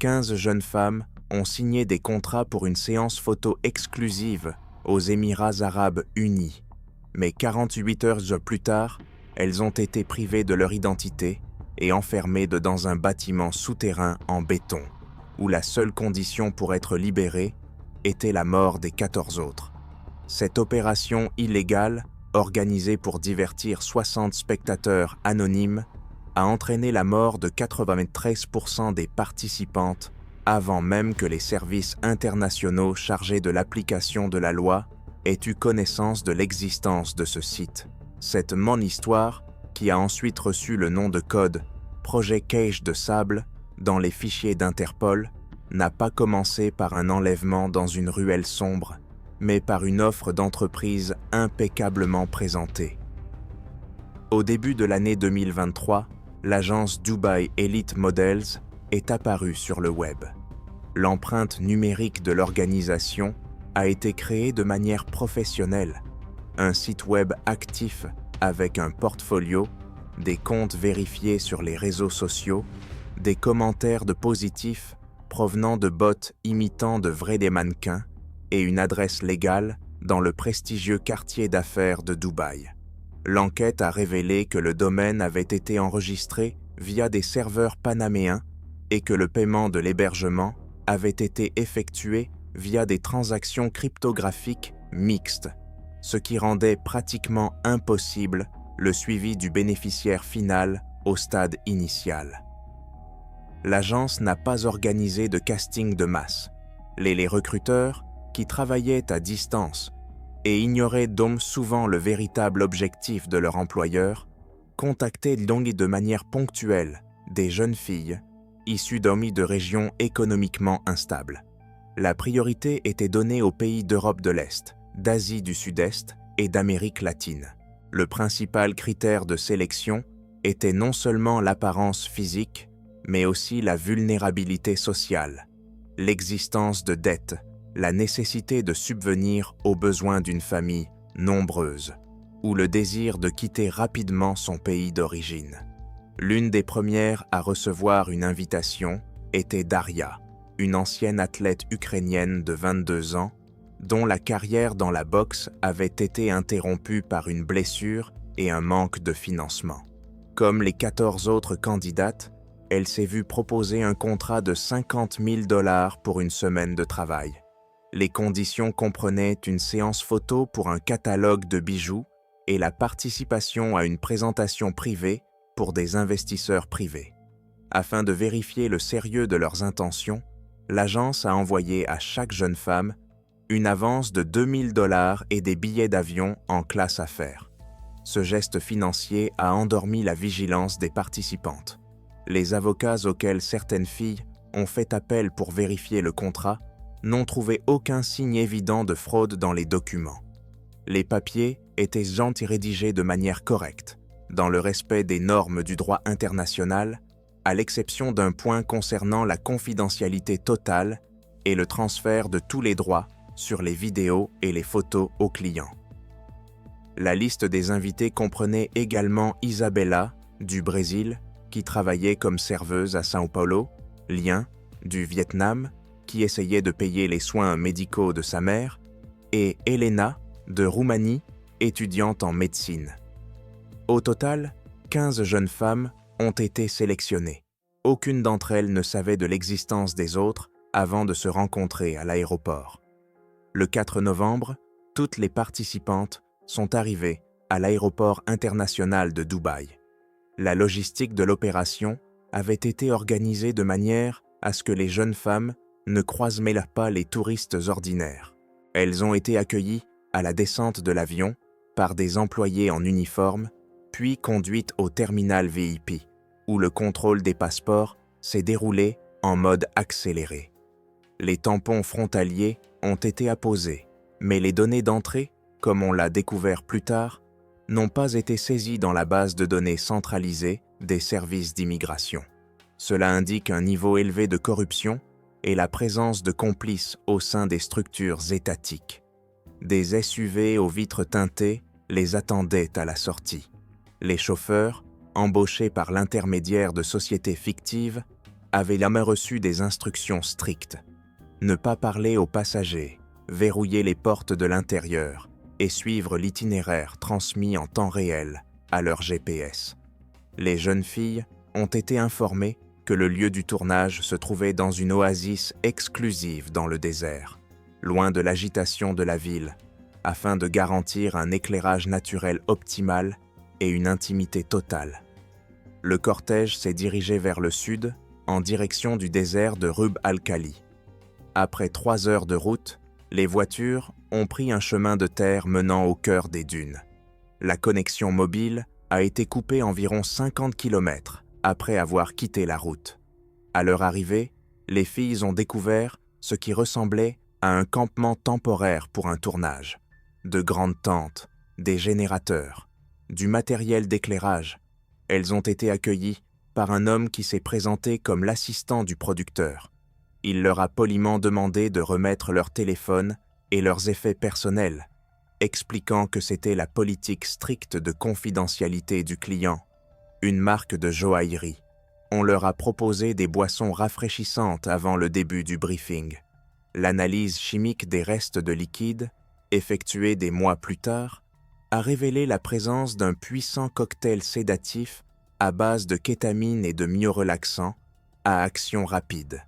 15 jeunes femmes ont signé des contrats pour une séance photo exclusive aux Émirats arabes unis. Mais 48 heures plus tard, elles ont été privées de leur identité et enfermées dans un bâtiment souterrain en béton, où la seule condition pour être libérées était la mort des 14 autres. Cette opération illégale, organisée pour divertir 60 spectateurs anonymes, a entraîné la mort de 93% des participantes avant même que les services internationaux chargés de l'application de la loi aient eu connaissance de l'existence de ce site. Cette histoire, qui a ensuite reçu le nom de code « Projet Cage de sable » dans les fichiers d'Interpol, n'a pas commencé par un enlèvement dans une ruelle sombre, mais par une offre d'entreprise impeccablement présentée. Au début de l'année 2023, l'agence Dubai Elite Models est apparue sur le web. L'empreinte numérique de l'organisation a été créée de manière professionnelle. Un site web actif avec un portfolio, des comptes vérifiés sur les réseaux sociaux, des commentaires de positifs provenant de bots imitant de vrais des mannequins et une adresse légale dans le prestigieux quartier d'affaires de Dubaï. L'enquête a révélé que le domaine avait été enregistré via des serveurs panaméens et que le paiement de l'hébergement avait été effectué via des transactions cryptographiques mixtes, ce qui rendait pratiquement impossible le suivi du bénéficiaire final au stade initial. L'agence n'a pas organisé de casting de masse. Les recruteurs, qui travaillaient à distance et ignoraient donc souvent le véritable objectif de leur employeur, contactaient donc de manière ponctuelle des jeunes filles issues de régions économiquement instables. La priorité était donnée aux pays d'Europe de l'Est, d'Asie du Sud-Est et d'Amérique latine. Le principal critère de sélection était non seulement l'apparence physique, mais aussi la vulnérabilité sociale, l'existence de dettes, la nécessité de subvenir aux besoins d'une famille nombreuse, ou le désir de quitter rapidement son pays d'origine. L'une des premières à recevoir une invitation était Daria, une ancienne athlète ukrainienne de 22 ans, dont la carrière dans la boxe avait été interrompue par une blessure et un manque de financement. Comme les 14 autres candidates, elle s'est vue proposer un contrat de $50 000 pour une semaine de travail. Les conditions comprenaient une séance photo pour un catalogue de bijoux et la participation à une présentation privée pour des investisseurs privés. Afin de vérifier le sérieux de leurs intentions, l'agence a envoyé à chaque jeune femme une avance de $2 000 et des billets d'avion en classe affaires. Ce geste financier a endormi la vigilance des participantes. Les avocats auxquels certaines filles ont fait appel pour vérifier le contrat n'ont trouvé aucun signe évident de fraude dans les documents. Les papiers étaient rédigés de manière correcte, dans le respect des normes du droit international, à l'exception d'un point concernant la confidentialité totale et le transfert de tous les droits sur les vidéos et les photos aux clients. La liste des invités comprenait également Isabella, du Brésil, qui travaillait comme serveuse à São Paulo, Lien, du Vietnam, qui essayait de payer les soins médicaux de sa mère, et Elena, de Roumanie, étudiante en médecine. Au total, 15 jeunes femmes ont été sélectionnées. Aucune d'entre elles ne savait de l'existence des autres avant de se rencontrer à l'aéroport. Le 4 novembre, toutes les participantes sont arrivées à l'aéroport international de Dubaï. La logistique de l'opération avait été organisée de manière à ce que les jeunes femmes ne croisent pas les touristes ordinaires. Elles ont été accueillies à la descente de l'avion par des employés en uniforme, puis conduites au terminal VIP, où le contrôle des passeports s'est déroulé en mode accéléré. Les tampons frontaliers ont été apposés, mais les données d'entrée, comme on l'a découvert plus tard, n'ont pas été saisies dans la base de données centralisée des services d'immigration. Cela indique un niveau élevé de corruption et la présence de complices au sein des structures étatiques. Des SUV aux vitres teintées les attendaient à la sortie. Les chauffeurs, embauchés par l'intermédiaire de sociétés fictives, avait jamais reçu des instructions strictes. Ne pas parler aux passagers, verrouiller les portes de l'intérieur et suivre l'itinéraire transmis en temps réel à leur GPS. Les jeunes filles ont été informées que le lieu du tournage se trouvait dans une oasis exclusive dans le désert, loin de l'agitation de la ville, afin de garantir un éclairage naturel optimal et une intimité totale. Le cortège s'est dirigé vers le sud, en direction du désert de Rub al-Khali. Après 3 heures de route, les voitures ont pris un chemin de terre menant au cœur des dunes. La connexion mobile a été coupée environ 50 km après avoir quitté la route. À leur arrivée, les filles ont découvert ce qui ressemblait à un campement temporaire pour un tournage. De grandes tentes, des générateurs, du matériel d'éclairage. Elles ont été accueillies par un homme qui s'est présenté comme l'assistant du producteur. Il leur a poliment demandé de remettre leur téléphone et leurs effets personnels, expliquant que c'était la politique stricte de confidentialité du client, une marque de joaillerie. On leur a proposé des boissons rafraîchissantes avant le début du briefing. L'analyse chimique des restes de liquide, effectuée des mois plus tard, a révélé la présence d'un puissant cocktail sédatif à base de kétamine et de myorelaxant à action rapide.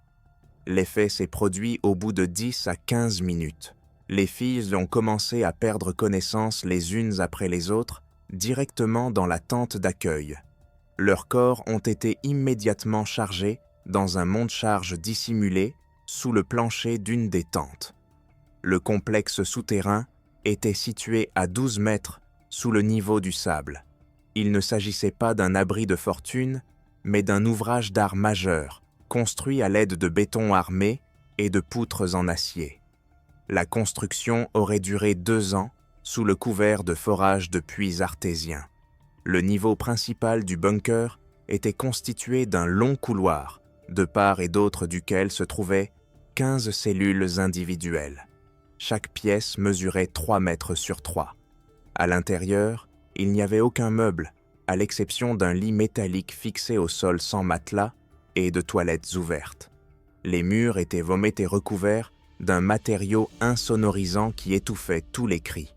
L'effet s'est produit au bout de 10 à 15 minutes. Les filles ont commencé à perdre connaissance les unes après les autres, directement dans la tente d'accueil. Leurs corps ont été immédiatement chargés dans un monte-charge dissimulé sous le plancher d'une des tentes. Le complexe souterrain était situé à 12 mètres sous le niveau du sable. Il ne s'agissait pas d'un abri de fortune, mais d'un ouvrage d'art majeur, construit à l'aide de béton armé et de poutres en acier. La construction aurait duré 2 ans sous le couvert de forages de puits artésiens. Le niveau principal du bunker était constitué d'un long couloir, de part et d'autre duquel se trouvaient 15 cellules individuelles. Chaque pièce mesurait 3 mètres sur 3. À l'intérieur, il n'y avait aucun meuble, à l'exception d'un lit métallique fixé au sol sans matelas et de toilettes ouvertes. Les murs étaient vometés recouverts d'un matériau insonorisant qui étouffait tous les cris.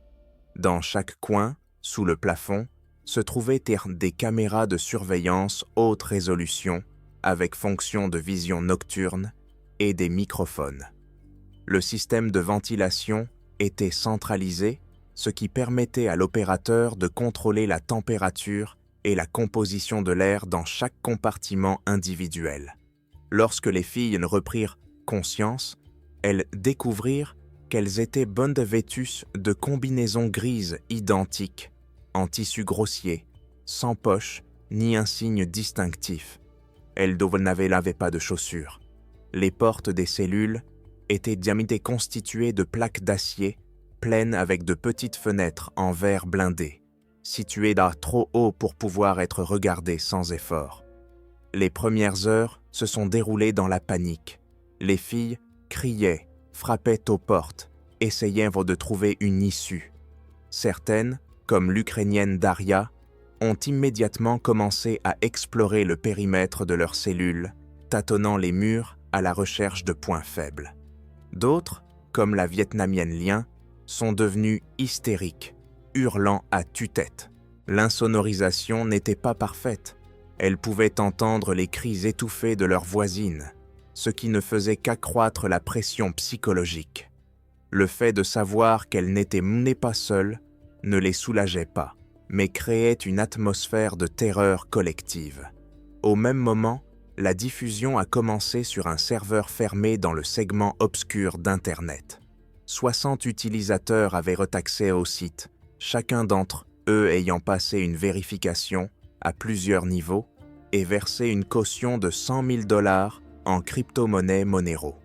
Dans chaque coin, sous le plafond, se trouvaient des caméras de surveillance haute résolution avec fonction de vision nocturne et des microphones. Le système de ventilation était centralisé, ce qui permettait à l'opérateur de contrôler la température et la composition de l'air dans chaque compartiment individuel. Lorsque les filles reprirent conscience, elles découvrirent qu'elles étaient bonnes vêtues de combinaisons grises identiques, en tissu grossier, sans poche ni insigne distinctif. Elles n'avaient pas de chaussures. Les portes des cellules étaient constituées de plaques d'acier pleines avec de petites fenêtres en verre blindé, situées trop haut pour pouvoir être regardées sans effort. Les premières heures se sont déroulées dans la panique. Les filles criaient, frappaient aux portes, essayaient de trouver une issue. Certaines, comme l'Ukrainienne Daria, ont immédiatement commencé à explorer le périmètre de leurs cellules, tâtonnant les murs à la recherche de points faibles. D'autres, comme la Vietnamienne Lien, sont devenues hystériques, hurlant à tue-tête. L'insonorisation n'était pas parfaite. Elles pouvaient entendre les cris étouffés de leurs voisines, ce qui ne faisait qu'accroître la pression psychologique. Le fait de savoir qu'elles n'étaient pas seules ne les soulageait pas, mais créait une atmosphère de terreur collective. Au même moment, la diffusion a commencé sur un serveur fermé dans le segment obscur d'Internet. 60 utilisateurs avaient accès au site, chacun d'entre eux ayant passé une vérification à plusieurs niveaux et versé une caution de $100 000 en crypto-monnaie Monero.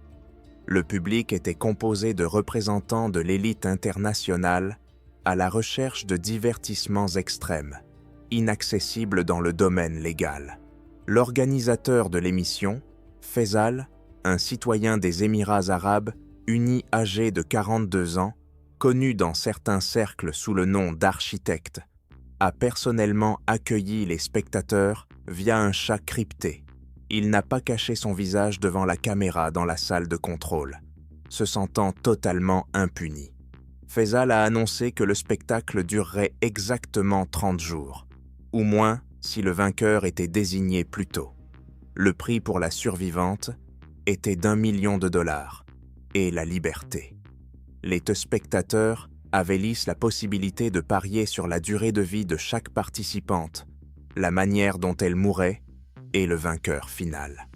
Le public était composé de représentants de l'élite internationale à la recherche de divertissements extrêmes, inaccessibles dans le domaine légal. L'organisateur de l'émission, Faisal, un citoyen des Émirats arabes unis âgé de 42 ans, connu dans certains cercles sous le nom d'architecte, a personnellement accueilli les spectateurs via un chat crypté. Il n'a pas caché son visage devant la caméra dans la salle de contrôle, se sentant totalement impuni. Faisal a annoncé que le spectacle durerait exactement 30 jours, ou moins si le vainqueur était désigné plus tôt. Le prix pour la survivante était d'1 million de dollars et la liberté. Les spectateurs avaient lisse la possibilité de parier sur la durée de vie de chaque participante, la manière dont elle mourrait et le vainqueur final.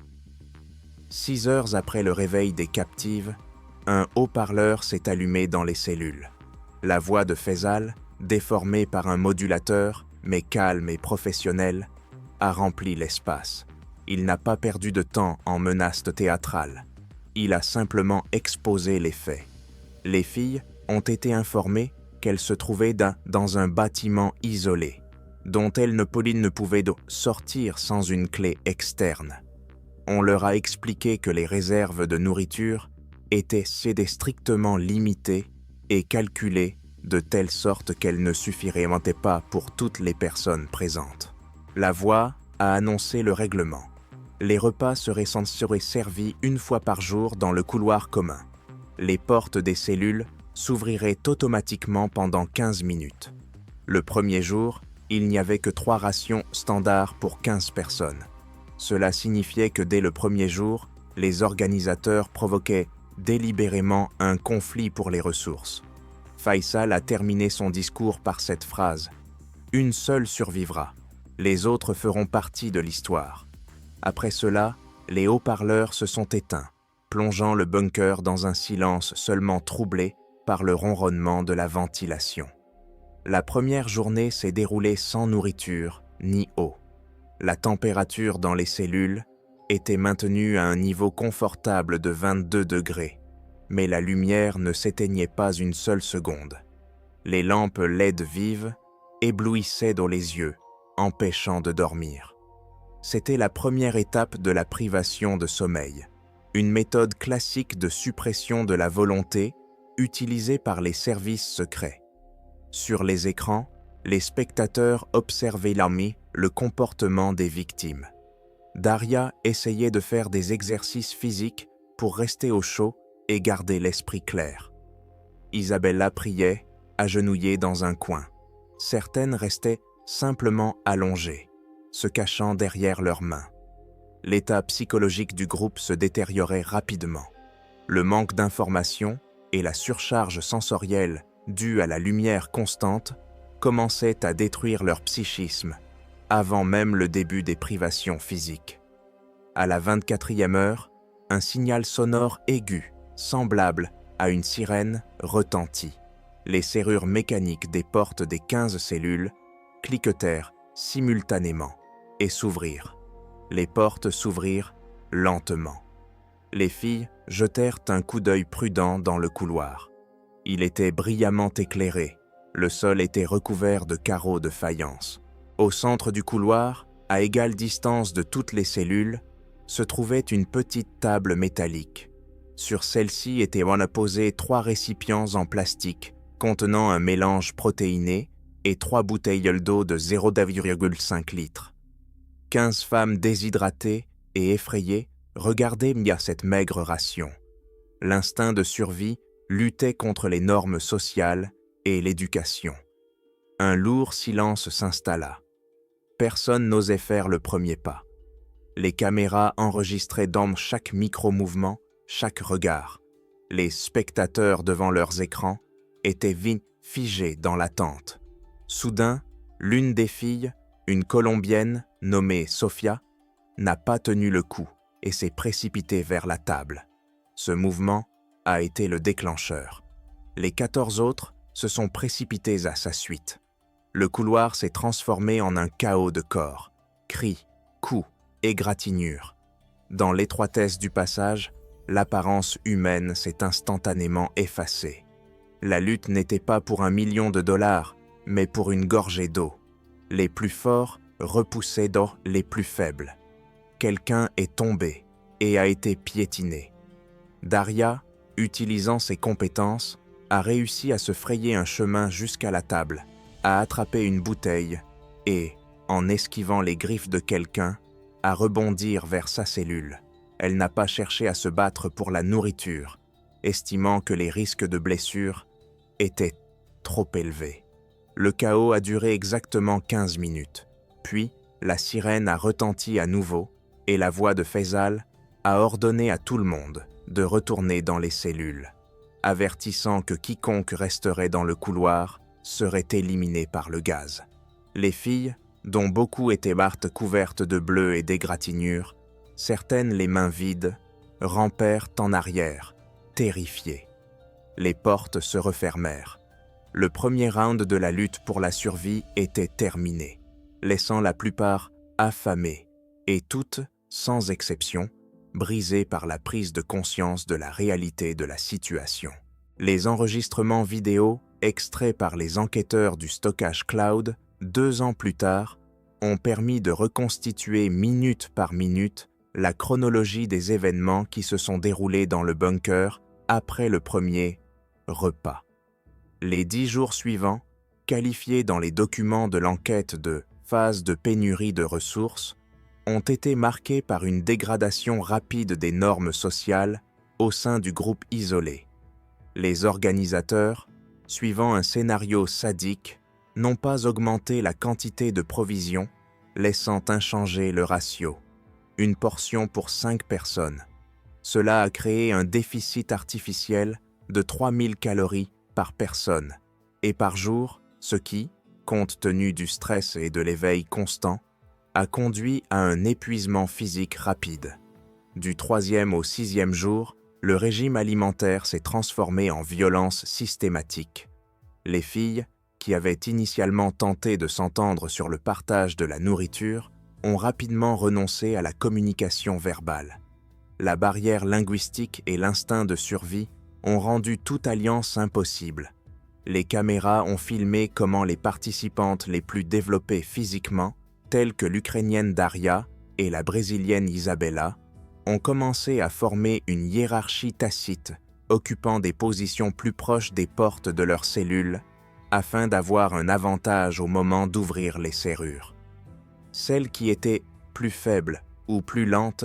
6 heures après le réveil des captives, un haut-parleur s'est allumé dans les cellules. La voix de Faisal, déformée par un modulateur, mais calme et professionnelle, a rempli l'espace. Il n'a pas perdu de temps en menaces théâtrales. Il a simplement exposé les faits. Les filles ont été informées qu'elles se trouvaient dans un bâtiment isolé, dont elles ne pouvaient sortir sans une clé externe. On leur a expliqué que les réserves de nourriture étaient strictement limitées et calculées de telle sorte qu'elles ne suffiraient pas pour toutes les personnes présentes. La voix a annoncé le règlement. Les repas seraient servis une fois par jour dans le couloir commun. Les portes des cellules s'ouvriraient automatiquement pendant 15 minutes. Le premier jour, il n'y avait que 3 rations standards pour 15 personnes. Cela signifiait que dès le premier jour, les organisateurs provoquaient délibérément un conflit pour les ressources. Faisal a terminé son discours par cette phrase : « Une seule survivra. Les autres feront partie de l'histoire. » Après cela, les haut-parleurs se sont éteints, plongeant le bunker dans un silence seulement troublé par le ronronnement de la ventilation. La première journée s'est déroulée sans nourriture ni eau. La température dans les cellules était maintenue à un niveau confortable de 22 degrés, mais la lumière ne s'éteignait pas une seule seconde. Les lampes LED vives éblouissaient dans les yeux, empêchant de dormir. C'était la première étape de la privation de sommeil, une méthode classique de suppression de la volonté utilisée par les services secrets. Sur les écrans, les spectateurs observaient le comportement des victimes. Daria essayait de faire des exercices physiques pour rester au chaud et garder l'esprit clair. Isabella priait, agenouillée dans un coin. Certaines restaient simplement allongées, se cachant derrière leurs mains. L'état psychologique du groupe se détériorait rapidement. Le manque d'informations et la surcharge sensorielle due à la lumière constante commençaient à détruire leur psychisme avant même le début des privations physiques. À la 24e heure, un signal sonore aigu, semblable à une sirène, retentit. Les serrures mécaniques des portes des 15 cellules cliquetèrent simultanément et s'ouvrirent. Les portes s'ouvrirent lentement. Les filles jetèrent un coup d'œil prudent dans le couloir. Il était brillamment éclairé. Le sol était recouvert de carreaux de faïence. Au centre du couloir, à égale distance de toutes les cellules, se trouvait une petite table métallique. Sur celle-ci étaient posés 3 récipients en plastique contenant un mélange protéiné et 3 bouteilles d'eau de 0,5 litres. 15 femmes déshydratées et effrayées regardaient cette maigre ration. L'instinct de survie luttait contre les normes sociales et l'éducation. Un lourd silence s'installa. Personne n'osait faire le premier pas. Les caméras enregistraient dans chaque micro-mouvement, chaque regard. Les spectateurs devant leurs écrans étaient figés dans l'attente. Soudain, l'une des filles, une Colombienne nommée Sofia, n'a pas tenu le coup et s'est précipitée vers la table. Ce mouvement a été le déclencheur. Les 14 autres se sont précipités à sa suite. Le couloir s'est transformé en un chaos de corps, cris, coups, égratignures. Dans l'étroitesse du passage, l'apparence humaine s'est instantanément effacée. La lutte n'était pas pour $1 million, mais pour une gorgée d'eau. Les plus forts repoussaient les plus faibles. Quelqu'un est tombé et a été piétiné. Daria, utilisant ses compétences, a réussi à se frayer un chemin jusqu'à la table, à attraper une bouteille et, en esquivant les griffes de quelqu'un, à rebondir vers sa cellule. Elle n'a pas cherché à se battre pour la nourriture, estimant que les risques de blessure étaient trop élevés. Le chaos a duré exactement 15 minutes. Puis, la sirène a retenti à nouveau et la voix de Faisal a ordonné à tout le monde de retourner dans les cellules, avertissant que quiconque resterait dans le couloir serait éliminé par le gaz. Les filles, dont beaucoup étaient mortes couvertes de bleu et d'égratignures, certaines les mains vides, rampèrent en arrière, terrifiées. Les portes se refermèrent. Le premier round de la lutte pour la survie était terminé, laissant la plupart affamés et toutes, sans exception, brisées par la prise de conscience de la réalité de la situation. Les enregistrements vidéo, extraits par les enquêteurs du stockage cloud, 2 ans plus tard, ont permis de reconstituer minute par minute la chronologie des événements qui se sont déroulés dans le bunker après le premier repas. Les 10 jours suivants, qualifiés dans les documents de l'enquête de phase de pénurie de ressources, ont été marqués par une dégradation rapide des normes sociales au sein du groupe isolé. Les organisateurs, suivant un scénario sadique, n'ont pas augmenté la quantité de provisions, laissant inchangé le ratio. Une portion pour 5 personnes. Cela a créé un déficit artificiel de 3000 calories par personne et par jour, ce qui, compte tenu du stress et de l'éveil constant, a conduit à un épuisement physique rapide. Du 3e au 6e jour, le régime alimentaire s'est transformé en violence systématique. Les filles, qui avaient initialement tenté de s'entendre sur le partage de la nourriture, ont rapidement renoncé à la communication verbale. La barrière linguistique et l'instinct de survie ont rendu toute alliance impossible. Les caméras ont filmé comment les participantes les plus développées physiquement, telles que l'Ukrainienne Daria et la Brésilienne Isabella, ont commencé à former une hiérarchie tacite, occupant des positions plus proches des portes de leurs cellules, afin d'avoir un avantage au moment d'ouvrir les serrures. Celles qui étaient plus faibles ou plus lentes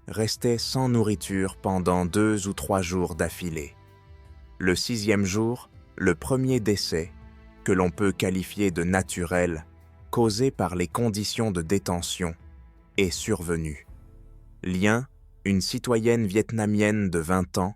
restaient sans nourriture pendant 2 ou 3 jours d'affilée. Le 6e jour, le premier décès, que l'on peut qualifier de naturel, causé par les conditions de détention, est survenu. Lien, une citoyenne vietnamienne de 20 ans,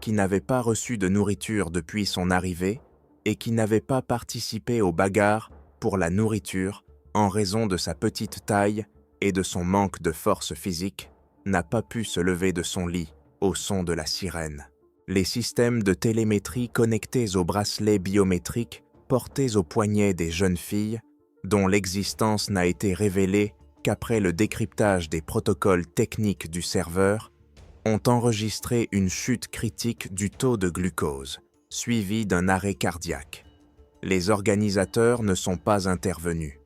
qui n'avait pas reçu de nourriture depuis son arrivée et qui n'avait pas participé aux bagarres pour la nourriture en raison de sa petite taille et de son manque de force physique, n'a pas pu se lever de son lit au son de la sirène. Les systèmes de télémétrie connectés aux bracelets biométriques portés aux poignets des jeunes filles, dont l'existence n'a été révélée qu'après le décryptage des protocoles techniques du serveur, ont enregistré une chute critique du taux de glucose, suivie d'un arrêt cardiaque. Les organisateurs ne sont pas intervenus.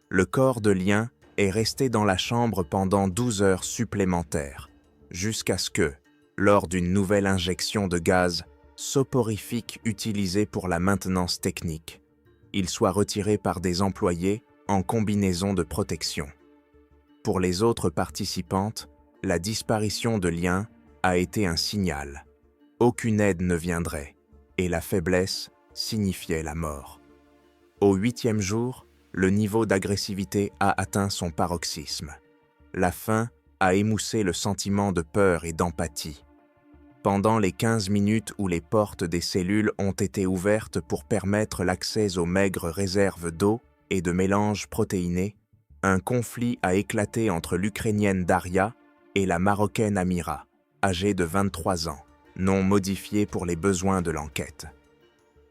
Le corps de Lien est resté dans la chambre pendant 12 heures supplémentaires, jusqu'à ce que, lors d'une nouvelle injection de gaz soporifique utilisé pour la maintenance technique, il soit retiré par des employés en combinaison de protection. Pour les autres participantes, la disparition de Lien a été un signal. Aucune aide ne viendrait, et la faiblesse signifiait la mort. Au 8e jour, le niveau d'agressivité a atteint son paroxysme. La faim a émoussé le sentiment de peur et d'empathie. Pendant les 15 minutes où les portes des cellules ont été ouvertes pour permettre l'accès aux maigres réserves d'eau et de mélanges protéinés, un conflit a éclaté entre l'Ukrainienne Daria et la Marocaine Amira, âgée de 23 ans, non modifiée pour les besoins de l'enquête.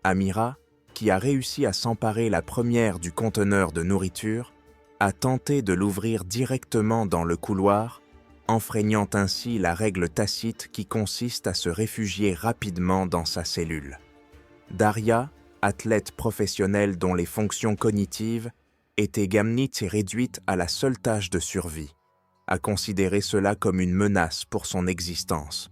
Amira, qui a réussi à s'emparer la première du conteneur de nourriture, a tenté de l'ouvrir directement dans le couloir, enfreignant ainsi la règle tacite qui consiste à se réfugier rapidement dans sa cellule. Daria, athlète professionnelle dont les fonctions cognitives étaient gamnites et réduites à la seule tâche de survie, a considéré cela comme une menace pour son existence.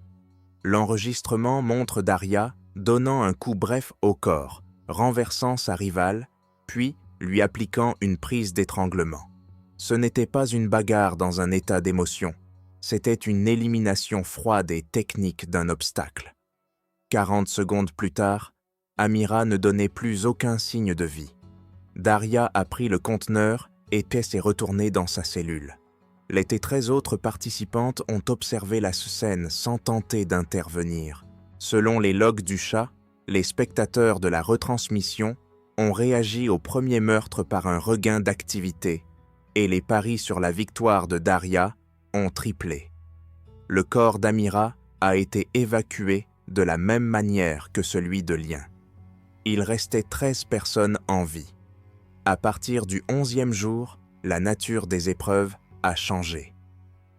L'enregistrement montre Daria donnant un coup bref au corps, renversant sa rivale, puis lui appliquant une prise d'étranglement. Ce n'était pas une bagarre dans un état d'émotion, c'était une élimination froide et technique d'un obstacle. 40 secondes plus tard, Amira ne donnait plus aucun signe de vie. Daria a pris le conteneur et s'est retournée dans sa cellule. Les 13 autres participantes ont observé la scène sans tenter d'intervenir. Selon les logs du chat, les spectateurs de la retransmission ont réagi au premier meurtre par un regain d'activité et les paris sur la victoire de Daria ont triplé. Le corps d'Amira a été évacué de la même manière que celui de Lien. Il restait 13 personnes en vie. À partir du 11e jour, la nature des épreuves a changé.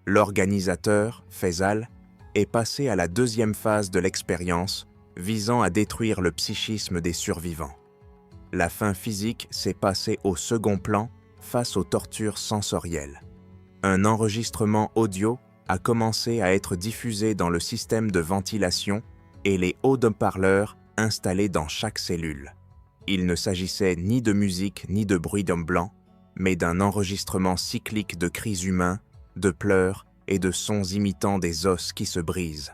L'organisateur, Faisal, est passé à la deuxième phase de l'expérience, visant à détruire le psychisme des survivants. La fin physique s'est passée au second plan face aux tortures sensorielles. Un enregistrement audio a commencé à être diffusé dans le système de ventilation et les haut-parleurs installés dans chaque cellule. Il ne s'agissait ni de musique ni de bruit d'homme blanc, mais d'un enregistrement cyclique de cris humains, de pleurs et de sons imitant des os qui se brisent.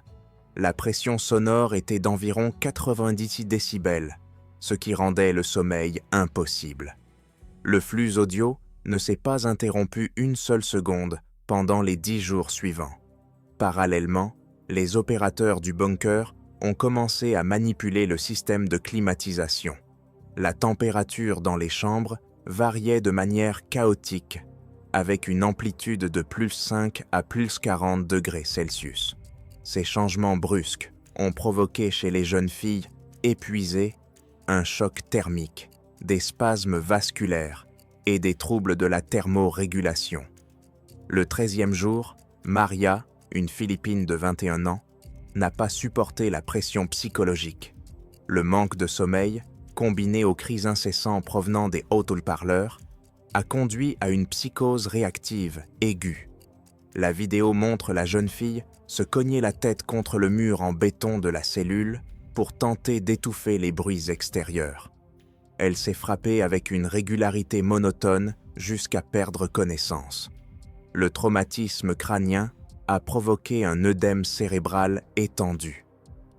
La pression sonore était d'environ 90 décibels, ce qui rendait le sommeil impossible. Le flux audio ne s'est pas interrompu une seule seconde pendant les 10 jours suivants. Parallèlement, les opérateurs du bunker ont commencé à manipuler le système de climatisation. La température dans les chambres variait de manière chaotique, avec une amplitude de plus 5 à plus 40 degrés Celsius. Ces changements brusques ont provoqué chez les jeunes filles épuisées un choc thermique, des spasmes vasculaires et des troubles de la thermorégulation. Le 13e jour, Maria, une Philippine de 21 ans, n'a pas supporté la pression psychologique. Le manque de sommeil, combiné aux cris incessants provenant des haut-parleurs, a conduit à une psychose réactive aiguë. La vidéo montre la jeune fille se cogner la tête contre le mur en béton de la cellule pour tenter d'étouffer les bruits extérieurs. Elle s'est frappée avec une régularité monotone jusqu'à perdre connaissance. Le traumatisme crânien a provoqué un œdème cérébral étendu.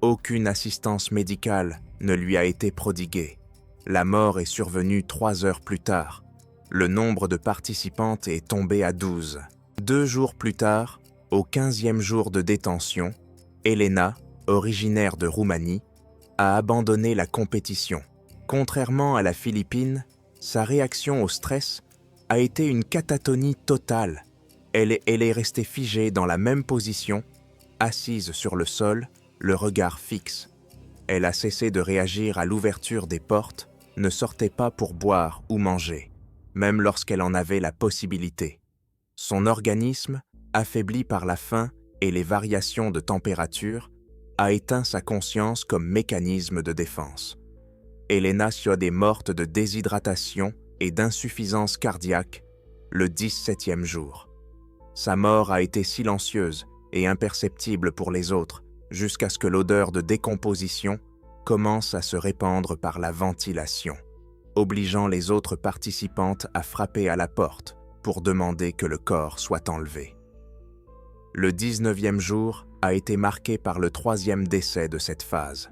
Aucune assistance médicale ne lui a été prodiguée. La mort est survenue 3 heures plus tard. Le nombre de participantes est tombé à 12. 2 jours plus tard, au 15e jour de détention, Elena, originaire de Roumanie, a abandonné la compétition. Contrairement à la Philippine, sa réaction au stress a été une catatonie totale. Elle est restée figée dans la même position, assise sur le sol, le regard fixe. Elle a cessé de réagir à l'ouverture des portes, ne sortait pas pour boire ou manger, même lorsqu'elle en avait la possibilité. Son organisme, affaibli par la faim et les variations de température, a éteint sa conscience comme mécanisme de défense. Elena Siod est morte de déshydratation et d'insuffisance cardiaque le 17e jour. Sa mort a été silencieuse et imperceptible pour les autres, jusqu'à ce que l'odeur de décomposition commence à se répandre par la ventilation, obligeant les autres participantes à frapper à la porte pour demander que le corps soit enlevé. Le 19e jour a été marqué par le 3e décès de cette phase.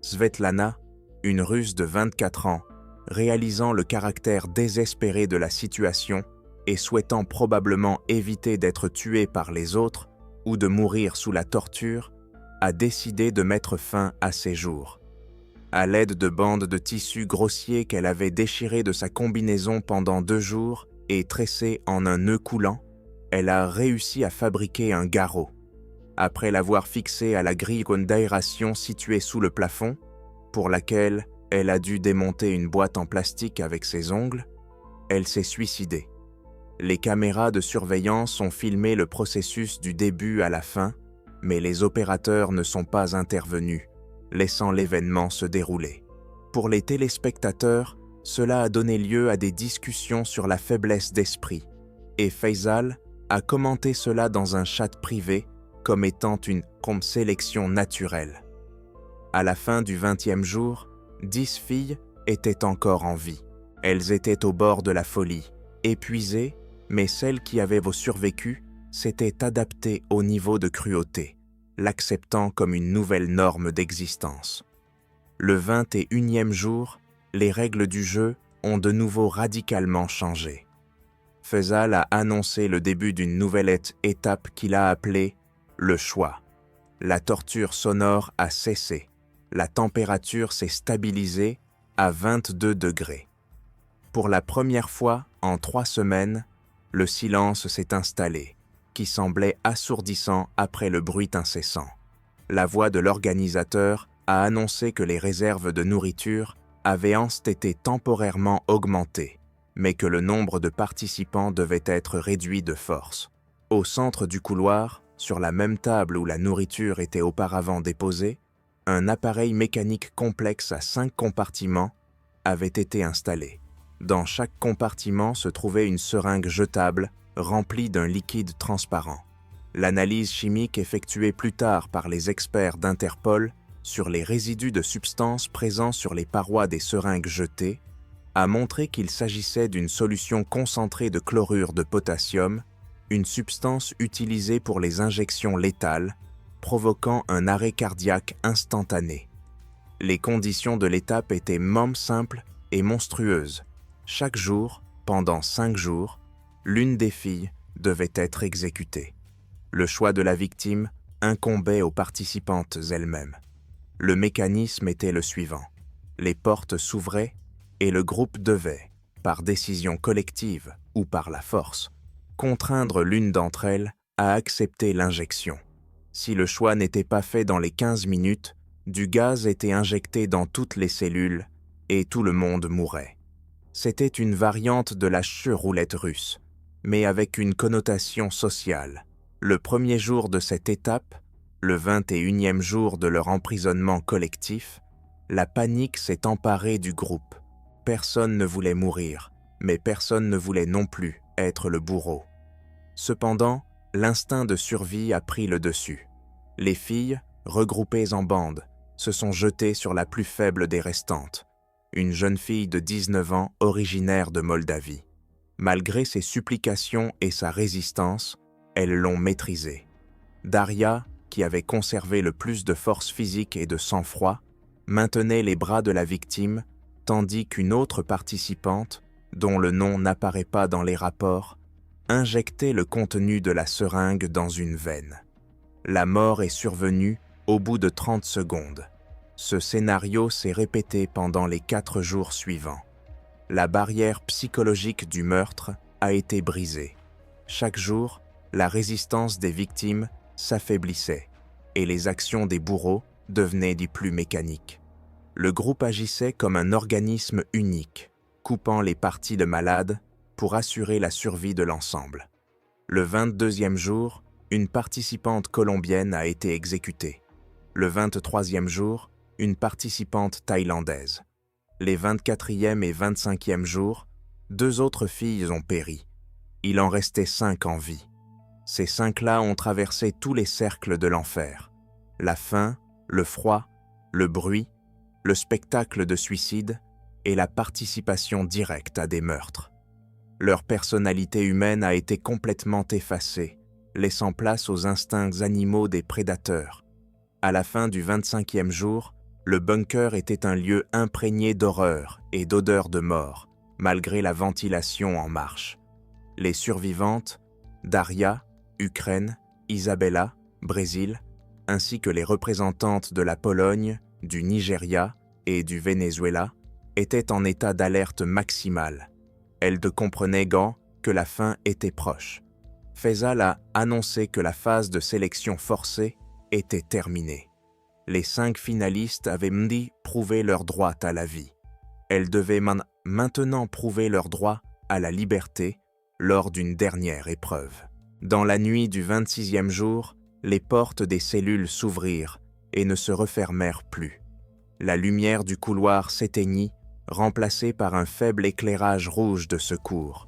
Svetlana, une Russe de 24 ans, réalisant le caractère désespéré de la situation et souhaitant probablement éviter d'être tuée par les autres ou de mourir sous la torture, a décidé de mettre fin à ses jours. À l'aide de bandes de tissu grossier qu'elle avait déchirées de sa combinaison pendant 2 jours et tressées en un nœud coulant, elle a réussi à fabriquer un garrot. Après l'avoir fixé à la grille d'aération située sous le plafond, pour laquelle elle a dû démonter une boîte en plastique avec ses ongles, elle s'est suicidée. Les caméras de surveillance ont filmé le processus du début à la fin, mais les opérateurs ne sont pas intervenus, laissant l'événement se dérouler. Pour les téléspectateurs, cela a donné lieu à des discussions sur la faiblesse d'esprit, et Faisal a commenté cela dans un chat privé comme étant une sélection naturelle. À la fin du 20e jour, 10 filles étaient encore en vie. Elles étaient au bord de la folie, épuisées, mais celles qui avaient survécu s'étaient adaptées au niveau de cruauté, l'acceptant comme une nouvelle norme d'existence. Le 21e jour, les règles du jeu ont de nouveau radicalement changé. Faisal a annoncé le début d'une nouvelle étape qu'il a appelée le choix. La torture sonore a cessé. La température s'est stabilisée à 22 degrés. Pour la première fois en 3 semaines, le silence s'est installé, qui semblait assourdissant après le bruit incessant. La voix de l'organisateur a annoncé que les réserves de nourriture avaient été temporairement augmentées, mais que le nombre de participants devait être réduit de force. Au centre du couloir, sur la même table où la nourriture était auparavant déposée, un appareil mécanique complexe à 5 compartiments avait été installé. Dans chaque compartiment se trouvait une seringue jetable remplie d'un liquide transparent. L'analyse chimique effectuée plus tard par les experts d'Interpol sur les résidus de substances présents sur les parois des seringues jetées a montré qu'il s'agissait d'une solution concentrée de chlorure de potassium, une substance utilisée pour les injections létales, provoquant un arrêt cardiaque instantané. Les conditions de l'étape étaient simples et monstrueuses. Chaque jour, pendant 5 jours, l'une des filles devait être exécutée. Le choix de la victime incombait aux participantes elles-mêmes. Le mécanisme était le suivant. Les portes s'ouvraient et le groupe devait, par décision collective ou par la force, contraindre l'une d'entre elles à accepter l'injection. Si le choix n'était pas fait dans les 15 minutes, du gaz était injecté dans toutes les cellules et tout le monde mourait. C'était une variante de la roulette russe, mais avec une connotation sociale. Le premier jour de cette étape, le 21e jour de leur emprisonnement collectif, la panique s'est emparée du groupe. Personne ne voulait mourir, mais personne ne voulait non plus être le bourreau. Cependant, l'instinct de survie a pris le dessus. Les filles, regroupées en bandes, se sont jetées sur la plus faible des restantes, une jeune fille de 19 ans originaire de Moldavie. Malgré ses supplications et sa résistance, elles l'ont maîtrisée. Daria, qui avait conservé le plus de force physique et de sang-froid, maintenait les bras de la victime, tandis qu'une autre participante, dont le nom n'apparaît pas dans les rapports, injectait le contenu de la seringue dans une veine. La mort est survenue au bout de 30 secondes. Ce scénario s'est répété pendant les 4 jours suivants. La barrière psychologique du meurtre a été brisée. Chaque jour, la résistance des victimes s'affaiblissait et les actions des bourreaux devenaient des plus mécaniques. Le groupe agissait comme un organisme unique, coupant les parties de malades pour assurer la survie de l'ensemble. Le 22e jour, une participante colombienne a été exécutée. Le 23e jour, une participante thaïlandaise. Les 24e et 25e jours, 2 autres filles ont péri. Il en restait 5 en vie. Ces 5-là ont traversé tous les cercles de l'enfer. La faim, le froid, le bruit, le spectacle de suicide et la participation directe à des meurtres. Leur personnalité humaine a été complètement effacée, laissant place aux instincts animaux des prédateurs. À la fin du 25e jour, le bunker était un lieu imprégné d'horreur et d'odeur de mort, malgré la ventilation en marche. Les survivantes, Daria, Ukraine, Isabella, Brésil, ainsi que les représentantes de la Pologne, du Nigeria et du Venezuela, étaient en état d'alerte maximale. Elles comprenaient que la fin était proche. Faisal a annoncé que la phase de sélection forcée était terminée. Les 5 finalistes avaient prouvé leur droit à la vie. Elles devaient maintenant prouver leur droit à la liberté lors d'une dernière épreuve. Dans la nuit du 26e jour, les portes des cellules s'ouvrirent et ne se refermèrent plus. La lumière du couloir s'éteignit, remplacée par un faible éclairage rouge de secours.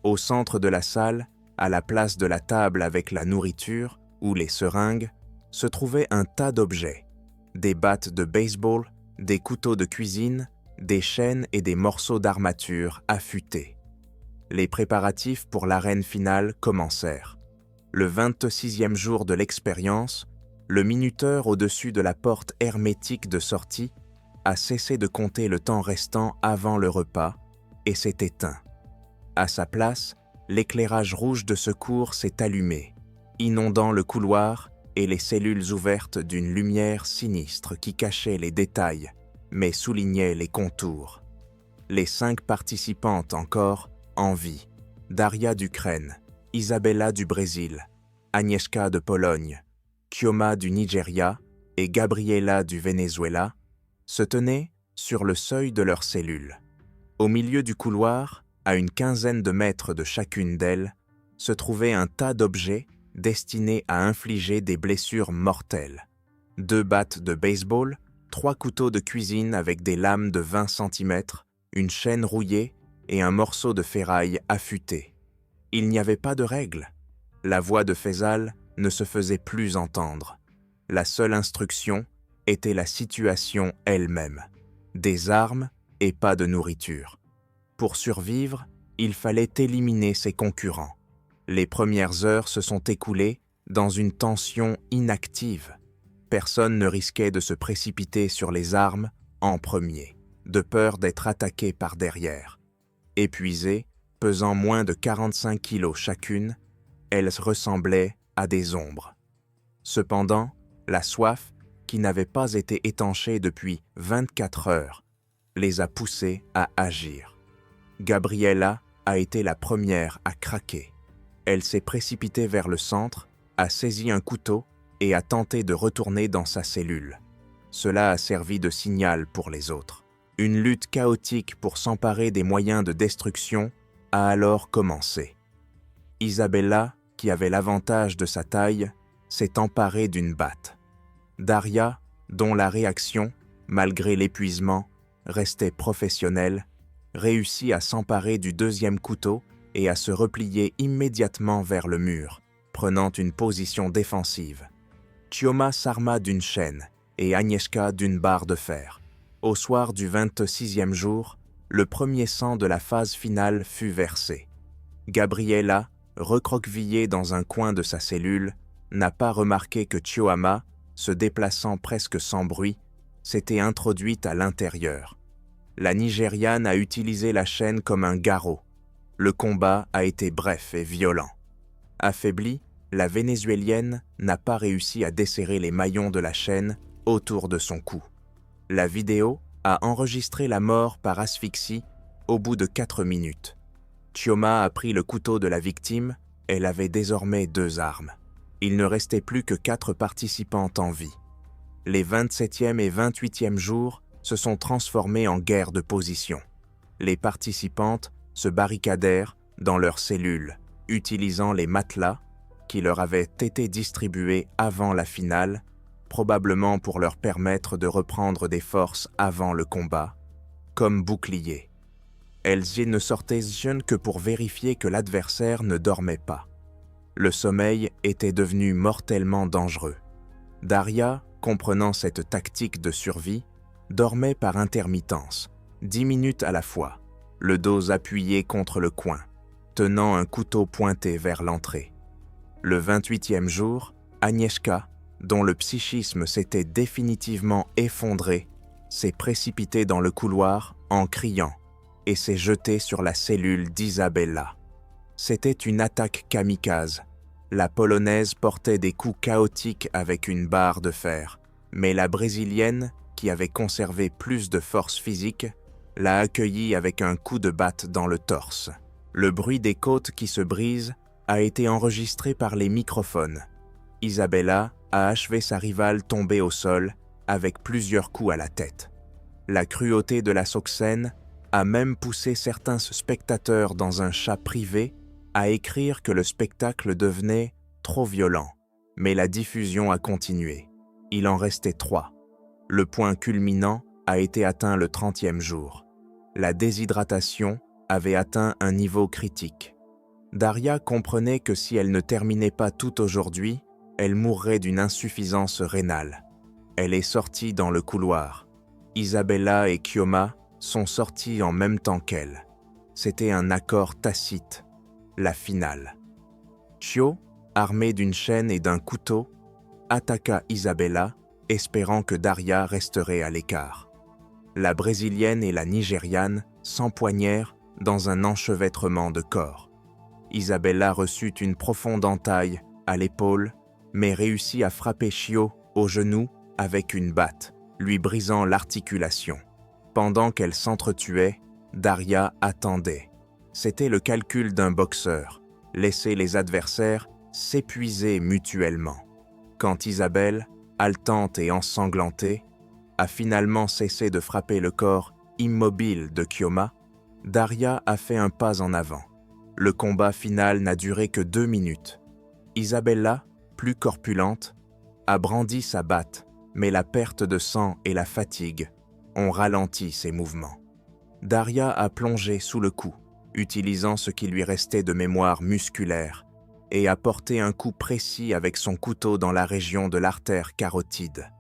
Au centre de la salle, à la place de la table avec la nourriture ou les seringues, se trouvait un tas d'objets, des battes de baseball, des couteaux de cuisine, des chaînes et des morceaux d'armature affûtés. Les préparatifs pour l'arène finale commencèrent. Le 26e jour de l'expérience, le minuteur au-dessus de la porte hermétique de sortie a cessé de compter le temps restant avant le repas et s'est éteint. À sa place, l'éclairage rouge de secours s'est allumé, inondant le couloir et les cellules ouvertes d'une lumière sinistre qui cachait les détails, mais soulignait les contours. Les 5 participantes encore en vie, Daria d'Ukraine, Isabella du Brésil, Agnieszka de Pologne, Chioma du Nigeria et Gabriela du Venezuela, se tenaient sur le seuil de leurs cellules. Au milieu du couloir, à une quinzaine de mètres de chacune d'elles, se trouvait un tas d'objets destinés à infliger des blessures mortelles. 2 battes de baseball, 3 couteaux de cuisine avec des lames de 20 cm, une chaîne rouillée et un morceau de ferraille affûté. Il n'y avait pas de règle. La voix de Faisal ne se faisait plus entendre. La seule instruction était la situation elle-même. Des armes et pas de nourriture. Pour survivre, il fallait éliminer ses concurrents. Les premières heures se sont écoulées dans une tension inactive. Personne ne risquait de se précipiter sur les armes en premier, de peur d'être attaqué par derrière. Épuisées, pesant moins de 45 kilos chacune, elles ressemblaient à des ombres. Cependant, la soif, qui n'avait pas été étanchée depuis 24 heures, les a poussées à agir. Gabriela a été la première à craquer. Elle s'est précipitée vers le centre, a saisi un couteau et a tenté de retourner dans sa cellule. Cela a servi de signal pour les autres. Une lutte chaotique pour s'emparer des moyens de destruction a alors commencé. Isabella, qui avait l'avantage de sa taille, s'est emparée d'une batte. Daria, dont la réaction, malgré l'épuisement, restait professionnelle, réussit à s'emparer du 2e couteau et à se replier immédiatement vers le mur, prenant une position défensive. Chioma s'arma d'une chaîne et Agnieszka d'une barre de fer. Au soir du 26e jour, le premier sang de la phase finale fut versé. Gabriela, recroquevillée dans un coin de sa cellule, n'a pas remarqué que Chioma, se déplaçant presque sans bruit, s'était introduite à l'intérieur. La Nigériane a utilisé la chaîne comme un garrot. Le combat a été bref et violent. Affaiblie, la Vénézuélienne n'a pas réussi à desserrer les maillons de la chaîne autour de son cou. La vidéo a enregistré la mort par asphyxie au bout de 4 minutes. Chioma a pris le couteau de la victime, elle avait désormais 2 armes. Il ne restait plus que 4 participantes en vie. Les 27e et 28e jours se sont transformés en guerre de position. Les participantes se barricadèrent dans leurs cellules, utilisant les matelas qui leur avaient été distribués avant la finale, probablement pour leur permettre de reprendre des forces avant le combat, comme bouclier. Elles y ne sortaient jeunes que pour vérifier que l'adversaire ne dormait pas. Le sommeil était devenu mortellement dangereux. Daria, comprenant cette tactique de survie, dormait par intermittence, 10 minutes à la fois, le dos appuyé contre le coin, tenant un couteau pointé vers l'entrée. Le 28e jour, Agnieszka, dont le psychisme s'était définitivement effondré, s'est précipitée dans le couloir en criant et s'est jetée sur la cellule d'Isabella. C'était une attaque kamikaze. La Polonaise portait des coups chaotiques avec une barre de fer, mais la Brésilienne, qui avait conservé plus de force physique, l'a accueillie avec un coup de batte dans le torse. Le bruit des côtes qui se brisent a été enregistré par les microphones. Isabella a achevé sa rivale tombée au sol avec plusieurs coups à la tête. La cruauté de la Soxène a même poussé certains spectateurs dans un chat privé à écrire que le spectacle devenait trop violent, mais la diffusion a continué. Il en restait 3. Le point culminant a été atteint le 30e jour. La déshydratation avait atteint un niveau critique. Daria comprenait que si elle ne terminait pas tout aujourd'hui, elle mourrait d'une insuffisance rénale. Elle est sortie dans le couloir. Isabella et Chioma sont sortis en même temps qu'elle. C'était un accord tacite, la finale. Chio, armé d'une chaîne et d'un couteau, attaqua Isabella, espérant que Daria resterait à l'écart. La Brésilienne et la Nigériane s'empoignèrent dans un enchevêtrement de corps. Isabella reçut une profonde entaille à l'épaule, mais réussit à frapper Chio au genou avec une batte, lui brisant l'articulation. Pendant qu'elle s'entretuait, Daria attendait. C'était le calcul d'un boxeur, laisser les adversaires s'épuiser mutuellement. Quand Isabelle, haletante et ensanglantée, a finalement cessé de frapper le corps immobile de Chioma, Daria a fait un pas en avant. Le combat final n'a duré que 2 minutes. Isabella, plus corpulente, a brandi sa batte, mais la perte de sang et la fatigue ont ralenti ses mouvements. Daria a plongé sous le coup, utilisant ce qui lui restait de mémoire musculaire, et a porté un coup précis avec son couteau dans la région de l'artère carotide.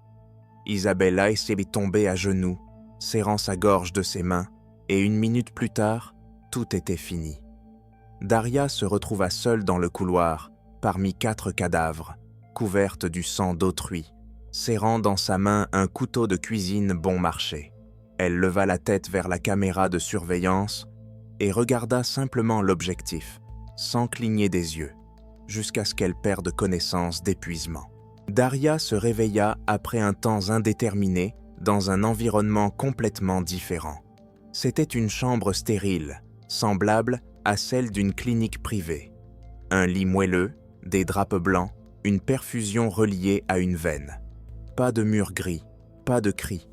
Isabella s'est tombée à genoux, serrant sa gorge de ses mains, et 1 minute plus tard, tout était fini. Daria se retrouva seule dans le couloir, parmi 4 cadavres, couverte du sang d'autrui, serrant dans sa main un couteau de cuisine bon marché. Elle leva la tête vers la caméra de surveillance et regarda simplement l'objectif, sans cligner des yeux, jusqu'à ce qu'elle perde connaissance d'épuisement. Daria se réveilla après un temps indéterminé dans un environnement complètement différent. C'était une chambre stérile, semblable à celle d'une clinique privée. Un lit moelleux, des draps blancs, une perfusion reliée à une veine. Pas de mur gris, pas de cris.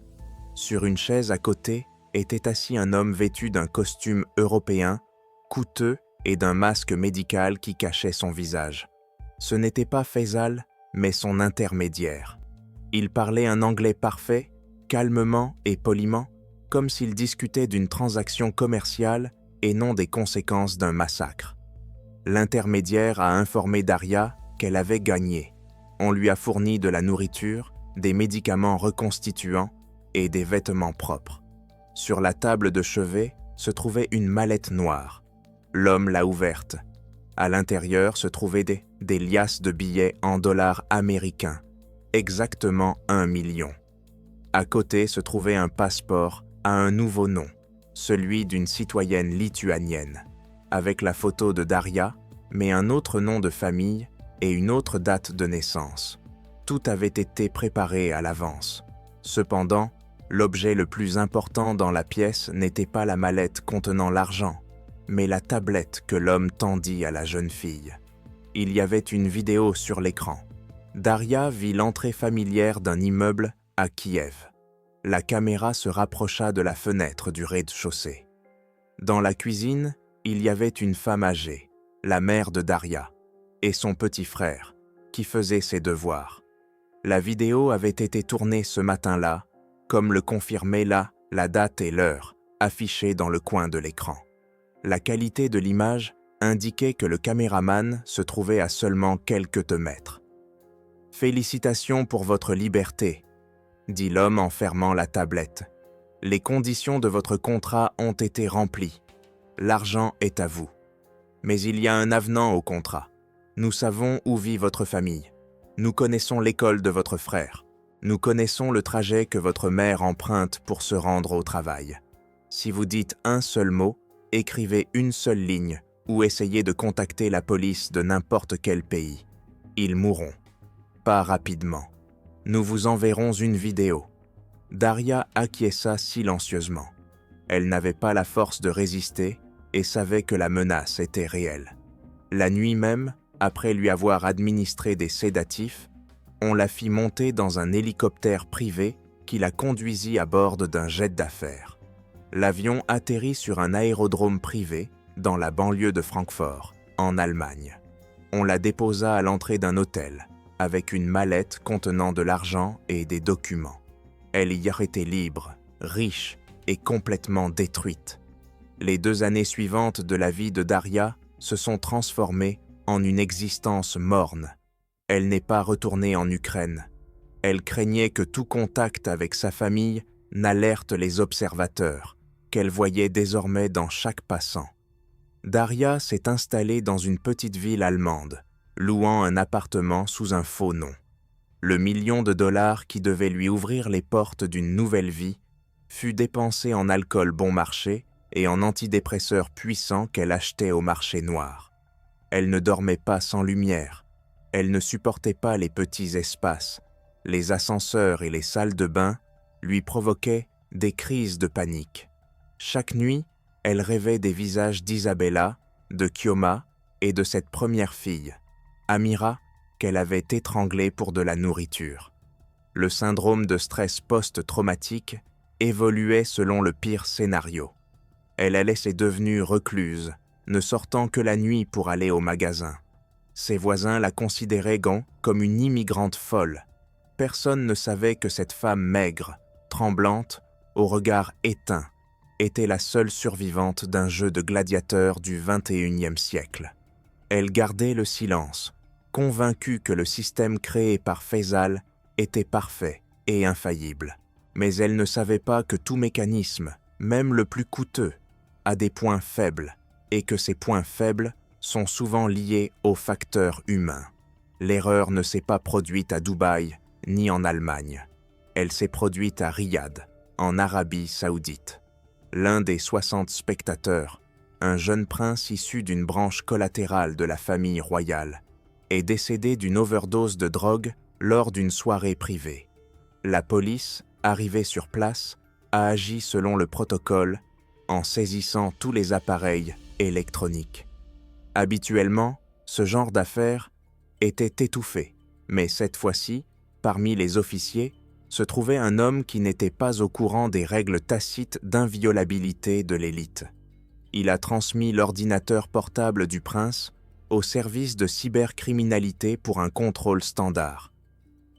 Sur une chaise à côté était assis un homme vêtu d'un costume européen, coûteux et d'un masque médical qui cachait son visage. Ce n'était pas Faisal, mais son intermédiaire. Il parlait un anglais parfait, calmement et poliment, comme s'il discutait d'une transaction commerciale et non des conséquences d'un massacre. L'intermédiaire a informé Daria qu'elle avait gagné. On lui a fourni de la nourriture, des médicaments reconstituants et des vêtements propres. Sur la table de chevet se trouvait une mallette noire. L'homme l'a ouverte. À l'intérieur se trouvaient des liasses de billets en dollars américains, exactement 1 million. À côté se trouvait un passeport à un nouveau nom, celui d'une citoyenne lituanienne, avec la photo de Daria, mais un autre nom de famille et une autre date de naissance. Tout avait été préparé à l'avance. Cependant, l'objet le plus important dans la pièce n'était pas la mallette contenant l'argent, mais la tablette que l'homme tendit à la jeune fille. Il y avait une vidéo sur l'écran. Daria vit l'entrée familière d'un immeuble à Kiev. La caméra se rapprocha de la fenêtre du rez-de-chaussée. Dans la cuisine, il y avait une femme âgée, la mère de Daria, et son petit frère, qui faisait ses devoirs. La vidéo avait été tournée ce matin-là, comme le confirmait la date et l'heure, affichées dans le coin de l'écran. La qualité de l'image indiquait que le caméraman se trouvait à seulement quelques mètres. « Félicitations pour votre liberté », dit l'homme en fermant la tablette. « Les conditions de votre contrat ont été remplies. L'argent est à vous. Mais il y a un avenant au contrat. Nous savons où vit votre famille. Nous connaissons l'école de votre frère. Nous connaissons le trajet que votre mère emprunte pour se rendre au travail. Si vous dites un seul mot, écrivez une seule ligne ou essayez de contacter la police de n'importe quel pays. Ils mourront. Pas rapidement. Nous vous enverrons une vidéo. » Daria acquiesça silencieusement. Elle n'avait pas la force de résister et savait que la menace était réelle. La nuit même, après lui avoir administré des sédatifs, on la fit monter dans un hélicoptère privé qui la conduisit à bord d'un jet d'affaires. L'avion atterrit sur un aérodrome privé dans la banlieue de Francfort, en Allemagne. On la déposa à l'entrée d'un hôtel, avec une mallette contenant de l'argent et des documents. Elle y aurait été libre, riche et complètement détruite. Les 2 années suivantes de la vie de Daria se sont transformées en une existence morne. Elle n'est pas retournée en Ukraine. Elle craignait que tout contact avec sa famille n'alerte les observateurs, qu'elle voyait désormais dans chaque passant. Daria s'est installée dans une petite ville allemande, louant un appartement sous un faux nom. Le million de dollars qui devait lui ouvrir les portes d'une nouvelle vie fut dépensé en alcool bon marché et en antidépresseurs puissants qu'elle achetait au marché noir. Elle ne dormait pas sans lumière, elle ne supportait pas les petits espaces, les ascenseurs et les salles de bain lui provoquaient des crises de panique. Chaque nuit, elle rêvait des visages d'Isabella, de Kioma et de cette première fille, Amira, qu'elle avait étranglée pour de la nourriture. Le syndrome de stress post-traumatique évoluait selon le pire scénario. Elle allait ses devenues recluse, ne sortant que la nuit pour aller au magasin. Ses voisins la considéraient comme une immigrante folle. Personne ne savait que cette femme maigre, tremblante, au regard éteint, était la seule survivante d'un jeu de gladiateurs du XXIe siècle. Elle gardait le silence, convaincue que le système créé par Faisal était parfait et infaillible. Mais elle ne savait pas que tout mécanisme, même le plus coûteux, a des points faibles, et que ces points faibles sont souvent liés aux facteurs humains. L'erreur ne s'est pas produite à Dubaï ni en Allemagne. Elle s'est produite à Riyad, en Arabie Saoudite. L'un des 60 spectateurs, un jeune prince issu d'une branche collatérale de la famille royale, est décédé d'une overdose de drogue lors d'une soirée privée. La police, arrivée sur place, a agi selon le protocole en saisissant tous les appareils électroniques. Habituellement, ce genre d'affaires était étouffé, mais cette fois-ci, parmi les officiers, se trouvait un homme qui n'était pas au courant des règles tacites d'inviolabilité de l'élite. Il a transmis l'ordinateur portable du prince au service de cybercriminalité pour un contrôle standard.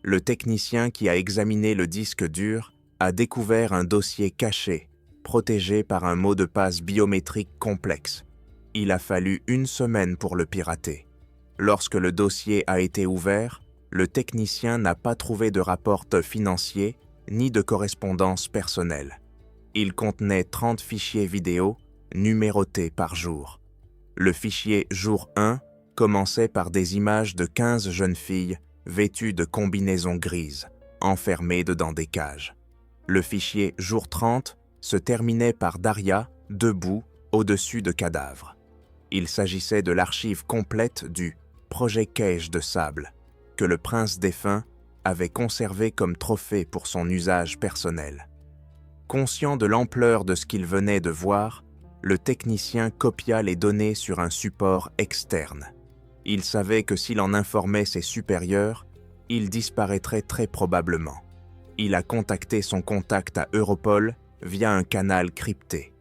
Le technicien qui a examiné le disque dur a découvert un dossier caché, protégé par un mot de passe biométrique complexe. Il a fallu 1 semaine pour le pirater. Lorsque le dossier a été ouvert, le technicien n'a pas trouvé de rapport financier ni de correspondance personnelle. Il contenait 30 fichiers vidéo, numérotés par jour. Le fichier jour 1 commençait par des images de 15 jeunes filles vêtues de combinaisons grises, enfermées dedans des cages. Le fichier jour 30 se terminait par Daria, debout, au-dessus de cadavres. Il s'agissait de l'archive complète du « projet Cage de sable » que le prince défunt avait conservé comme trophée pour son usage personnel. Conscient de l'ampleur de ce qu'il venait de voir, le technicien copia les données sur un support externe. Il savait que s'il en informait ses supérieurs, il disparaîtrait très probablement. Il a contacté son contact à Europol via un canal crypté.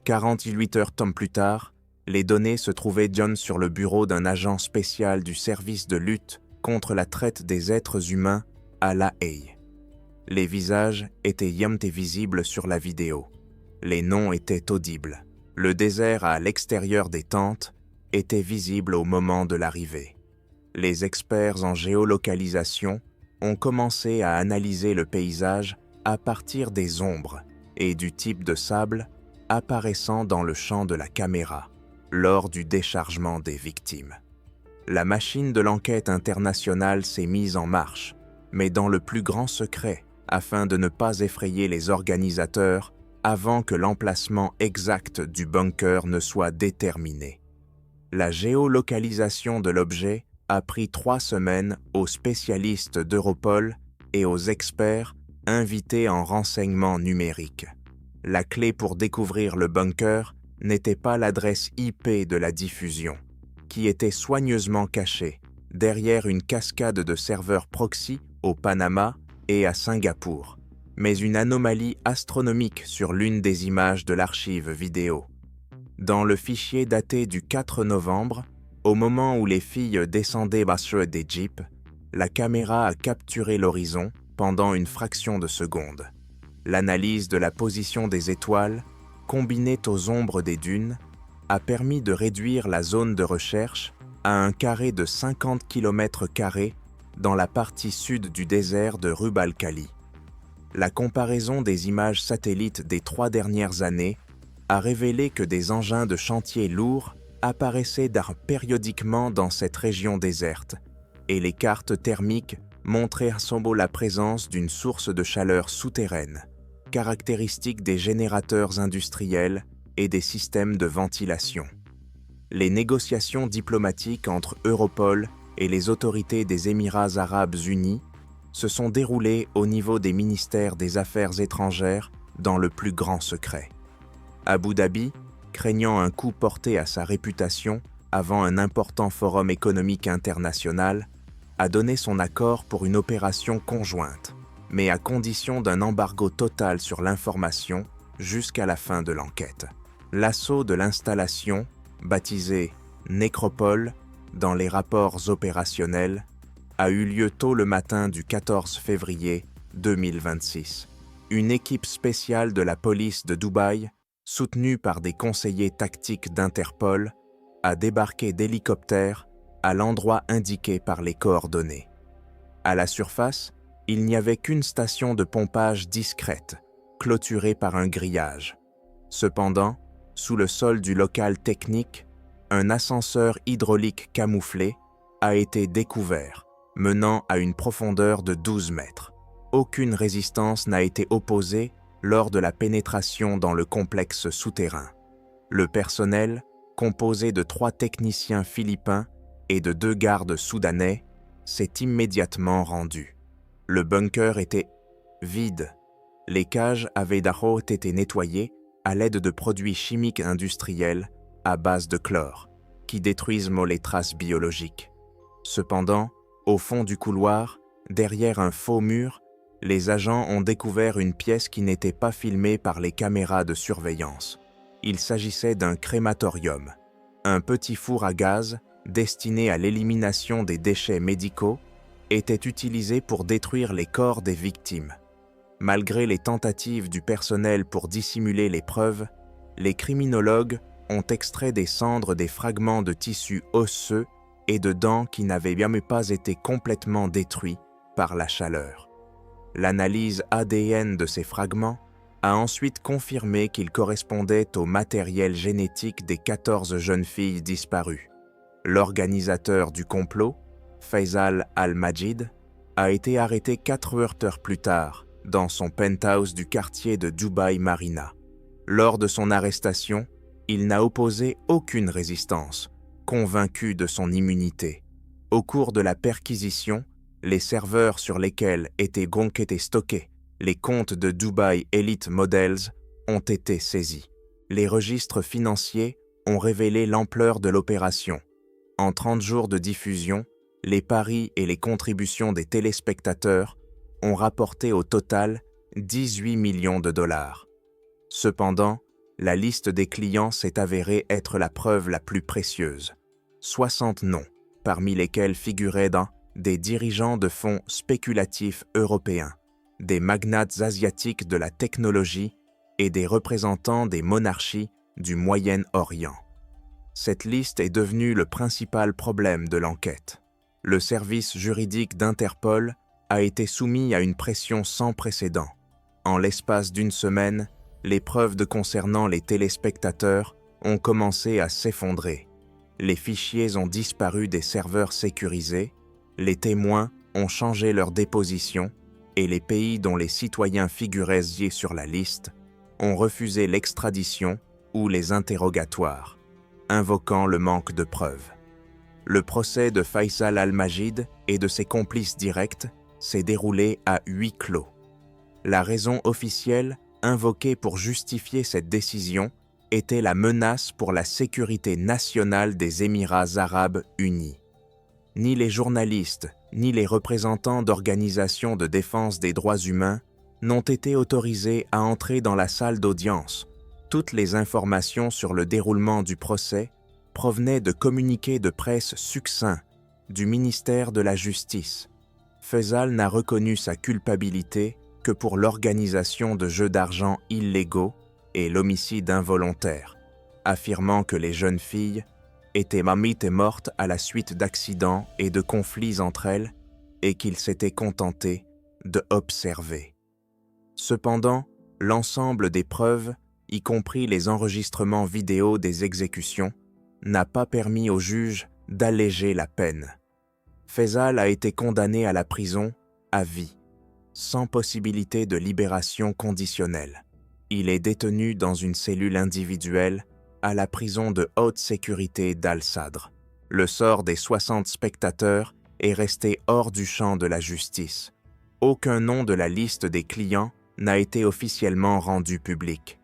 48 heures plus tard, les données se trouvaient sur le bureau d'un agent spécial du service de lutte contre la traite des êtres humains à La Haye. Les visages étaient visibles sur la vidéo. Les noms étaient audibles. Le désert à l'extérieur des tentes était visible au moment de l'arrivée. Les experts en géolocalisation ont commencé à analyser le paysage à partir des ombres et du type de sable apparaissant dans le champ de la caméra lors du déchargement des victimes. La machine de l'enquête internationale s'est mise en marche, mais dans le plus grand secret, afin de ne pas effrayer les organisateurs avant que l'emplacement exact du bunker ne soit déterminé. La géolocalisation de l'objet a pris 3 semaines aux spécialistes d'Europol et aux experts invités en renseignement numérique. La clé pour découvrir le bunker n'était pas l'adresse IP de la diffusion, qui était soigneusement cachée derrière une cascade de serveurs proxy au Panama et à Singapour, mais une anomalie astronomique sur l'une des images de l'archive vidéo. Dans le fichier daté du 4 novembre, au moment où les filles descendaient des jeeps, la caméra a capturé l'horizon pendant une fraction de seconde. L'analyse de la position des étoiles, combinée aux ombres des dunes, a permis de réduire la zone de recherche à un carré de 50 km² dans la partie sud du désert de Rub al-Khali. La comparaison des images satellites des 3 dernières années a révélé que des engins de chantier lourds apparaissaient périodiquement dans cette région déserte, et les cartes thermiques montraient la présence d'une source de chaleur souterraine, caractéristique des générateurs industriels et des systèmes de ventilation. Les négociations diplomatiques entre Europol et les autorités des Émirats arabes unis se sont déroulées au niveau des ministères des Affaires étrangères dans le plus grand secret. Abu Dhabi, craignant un coup porté à sa réputation avant un important forum économique international, a donné son accord pour une opération conjointe, mais à condition d'un embargo total sur l'information jusqu'à la fin de l'enquête. L'assaut de l'installation, baptisée Nécropole dans les rapports opérationnels, a eu lieu tôt le matin du 14 février 2026. Une équipe spéciale de la police de Dubaï, soutenue par des conseillers tactiques d'Interpol, a débarqué d'hélicoptère à l'endroit indiqué par les coordonnées. À la surface, il n'y avait qu'une station de pompage discrète, clôturée par un grillage. Cependant, sous le sol du local technique, un ascenseur hydraulique camouflé a été découvert, menant à une profondeur de 12 mètres. Aucune résistance n'a été opposée lors de la pénétration dans le complexe souterrain. Le personnel, composé de 3 techniciens philippins et de 2 gardes soudanais, s'est immédiatement rendu. Le bunker était vide. Les cages avaient d'abord été nettoyées à l'aide de produits chimiques industriels à base de chlore, qui détruisent les traces biologiques. Cependant, au fond du couloir, derrière un faux mur, les agents ont découvert une pièce qui n'était pas filmée par les caméras de surveillance. Il s'agissait d'un crématorium, un petit four à gaz destiné à l'élimination des déchets médicaux, était utilisé pour détruire les corps des victimes. Malgré les tentatives du personnel pour dissimuler les preuves, les criminologues ont extrait des cendres des fragments de tissus osseux et de dents qui n'avaient même pas été complètement détruits par la chaleur. L'analyse ADN de ces fragments a ensuite confirmé qu'ils correspondaient au matériel génétique des 14 jeunes filles disparues. L'organisateur du complot, Faisal Al-Majid, a été arrêté 4 heures plus tard dans son penthouse du quartier de Dubaï Marina. Lors de son arrestation, il n'a opposé aucune résistance, convaincu de son immunité. Au cours de la perquisition, les serveurs sur lesquels étaient stockés les comptes de Dubai Elite Models ont été saisis. Les registres financiers ont révélé l'ampleur de l'opération. En 30 jours de diffusion, les paris et les contributions des téléspectateurs ont rapporté au total 18 millions de dollars. Cependant, la liste des clients s'est avérée être la preuve la plus précieuse. 60 noms, parmi lesquels figuraient des dirigeants de fonds spéculatifs européens, des magnates asiatiques de la technologie et des représentants des monarchies du Moyen-Orient. Cette liste est devenue le principal problème de l'enquête. Le service juridique d'Interpol a été soumis à une pression sans précédent. En l'espace d'une semaine, les preuves concernant les téléspectateurs ont commencé à s'effondrer. Les fichiers ont disparu des serveurs sécurisés, les témoins ont changé leur déposition et les pays dont les citoyens figuraient sur la liste ont refusé l'extradition ou les interrogatoires, invoquant le manque de preuves. Le procès de Faisal Al-Majid et de ses complices directs s'est déroulé à huis clos. La raison officielle invoquée pour justifier cette décision était la menace pour la sécurité nationale des Émirats arabes unis. Ni les journalistes, ni les représentants d'organisations de défense des droits humains n'ont été autorisés à entrer dans la salle d'audience. Toutes les informations sur le déroulement du procès provenaient de communiqués de presse succincts du ministère de la Justice. Faisal n'a reconnu sa culpabilité que pour l'organisation de jeux d'argent illégaux et l'homicide involontaire, affirmant que les jeunes filles étaient mortes à la suite d'accidents et de conflits entre elles et qu'il s'était contenté de observer. Cependant, l'ensemble des preuves y compris les enregistrements vidéo des exécutions, n'a pas permis au juge d'alléger la peine. Faisal a été condamné à la prison à vie, sans possibilité de libération conditionnelle. Il est détenu dans une cellule individuelle à la prison de haute sécurité d'Al-Sadr. Le sort des 60 spectateurs est resté hors du champ de la justice. Aucun nom de la liste des clients n'a été officiellement rendu public.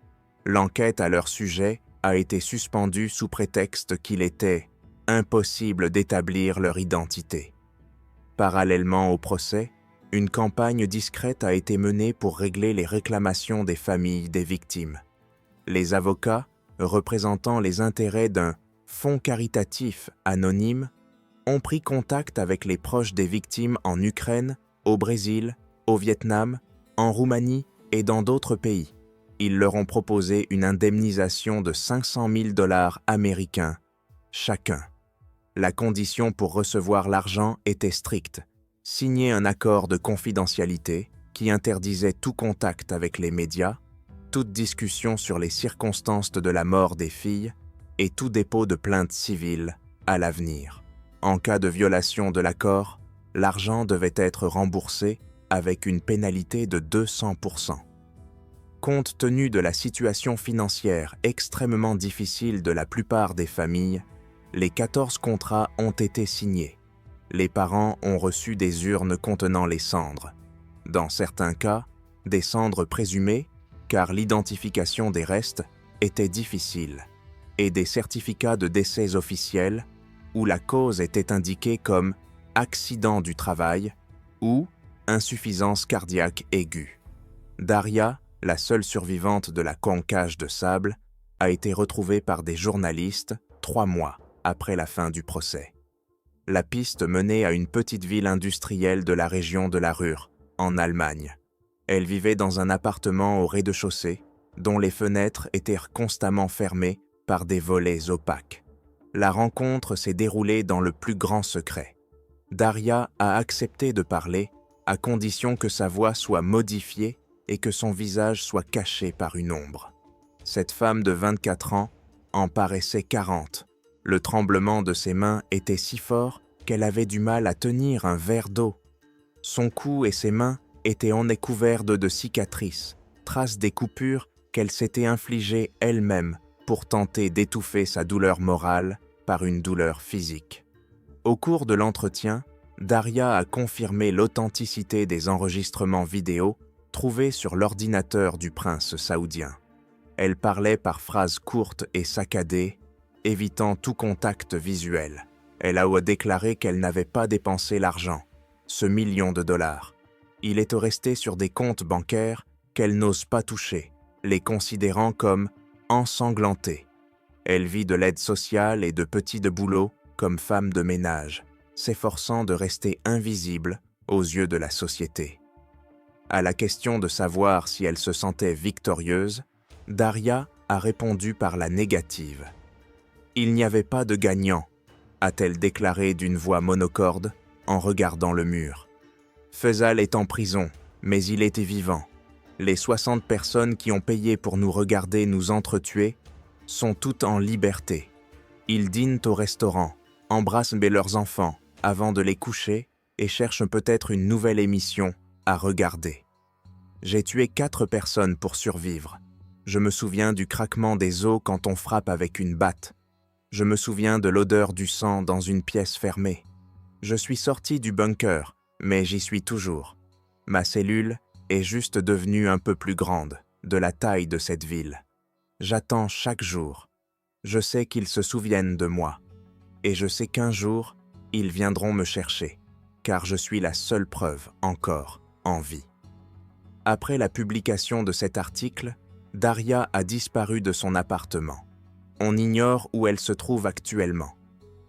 L'enquête à leur sujet a été suspendue sous prétexte qu'il était impossible d'établir leur identité. Parallèlement au procès, une campagne discrète a été menée pour régler les réclamations des familles des victimes. Les avocats, représentant les intérêts d'un fonds caritatif anonyme, ont pris contact avec les proches des victimes en Ukraine, au Brésil, au Vietnam, en Roumanie et dans d'autres pays. Ils leur ont proposé une indemnisation de 500 000 $ américains chacun. La condition pour recevoir l'argent était stricte: signer un accord de confidentialité qui interdisait tout contact avec les médias, toute discussion sur les circonstances de la mort des filles et tout dépôt de plainte civile à l'avenir. En cas de violation de l'accord, l'argent devait être remboursé avec une pénalité de 200%. Compte tenu de la situation financière extrêmement difficile de la plupart des familles, les 14 contrats ont été signés. Les parents ont reçu des urnes contenant les cendres. Dans certains cas, des cendres présumées, car l'identification des restes était difficile, et des certificats de décès officiels où la cause était indiquée comme accident du travail ou insuffisance cardiaque aiguë. Daria, la seule survivante de la cage de sable, a été retrouvée par des journalistes 3 mois après la fin du procès. La piste menait à une petite ville industrielle de la région de la Ruhr, en Allemagne. Elle vivait dans un appartement au rez-de-chaussée, dont les fenêtres étaient constamment fermées par des volets opaques. La rencontre s'est déroulée dans le plus grand secret. Daria a accepté de parler, à condition que sa voix soit modifiée et que son visage soit caché par une ombre. Cette femme de 24 ans en paraissait 40. Le tremblement de ses mains était si fort qu'elle avait du mal à tenir un verre d'eau. Son cou et ses mains étaient en couverts de cicatrices, traces des coupures qu'elle s'était infligées elle-même pour tenter d'étouffer sa douleur morale par une douleur physique. Au cours de l'entretien, Daria a confirmé l'authenticité des enregistrements vidéo trouvés sur l'ordinateur du prince saoudien. Elle parlait par phrases courtes et saccadées, évitant tout contact visuel. Elle a déclaré qu'elle n'avait pas dépensé l'argent, ce $1 million. Il est resté sur des comptes bancaires qu'elle n'ose pas toucher, les considérant comme ensanglantés. Elle vit de l'aide sociale et de petits boulots comme femme de ménage, s'efforçant de rester invisible aux yeux de la société. À la question de savoir si elle se sentait victorieuse, Daria a répondu par la négative. « Il n'y avait pas de gagnant », a-t-elle déclaré d'une voix monocorde en regardant le mur. Faisal est en prison, mais il était vivant. Les 60 personnes qui ont payé pour nous regarder nous entretuer sont toutes en liberté. Ils dînent au restaurant, embrassent leurs enfants avant de les coucher et cherchent peut-être une nouvelle émission à regarder. J'ai tué 4 personnes pour survivre. Je me souviens du craquement des os quand on frappe avec une batte. Je me souviens de l'odeur du sang dans une pièce fermée. Je suis sorti du bunker, mais j'y suis toujours. Ma cellule est juste devenue un peu plus grande, de la taille de cette ville. J'attends chaque jour. Je sais qu'ils se souviennent de moi. Et je sais qu'un jour, ils viendront me chercher, car je suis la seule preuve encore en vie. Après la publication de cet article, Daria a disparu de son appartement. On ignore où elle se trouve actuellement.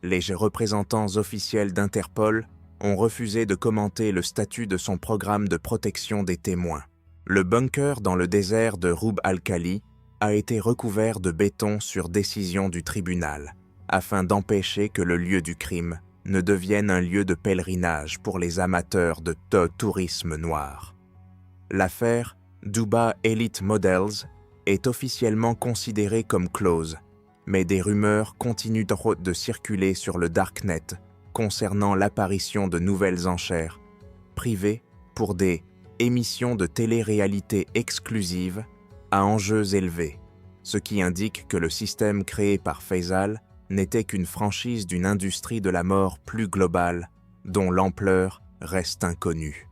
Les représentants officiels d'Interpol ont refusé de commenter le statut de son programme de protection des témoins. Le bunker dans le désert de Rub al-Khali a été recouvert de béton sur décision du tribunal, afin d'empêcher que le lieu du crime ne devienne un lieu de pèlerinage pour les amateurs de tourisme noir. L'affaire Dubai Elite Models est officiellement considérée comme close, mais des rumeurs continuent de circuler sur le Darknet concernant l'apparition de nouvelles enchères privées pour des émissions de télé-réalité exclusives à enjeux élevés, ce qui indique que le système créé par Faisal n'était qu'une franchise d'une industrie de la mort plus globale, dont l'ampleur reste inconnue.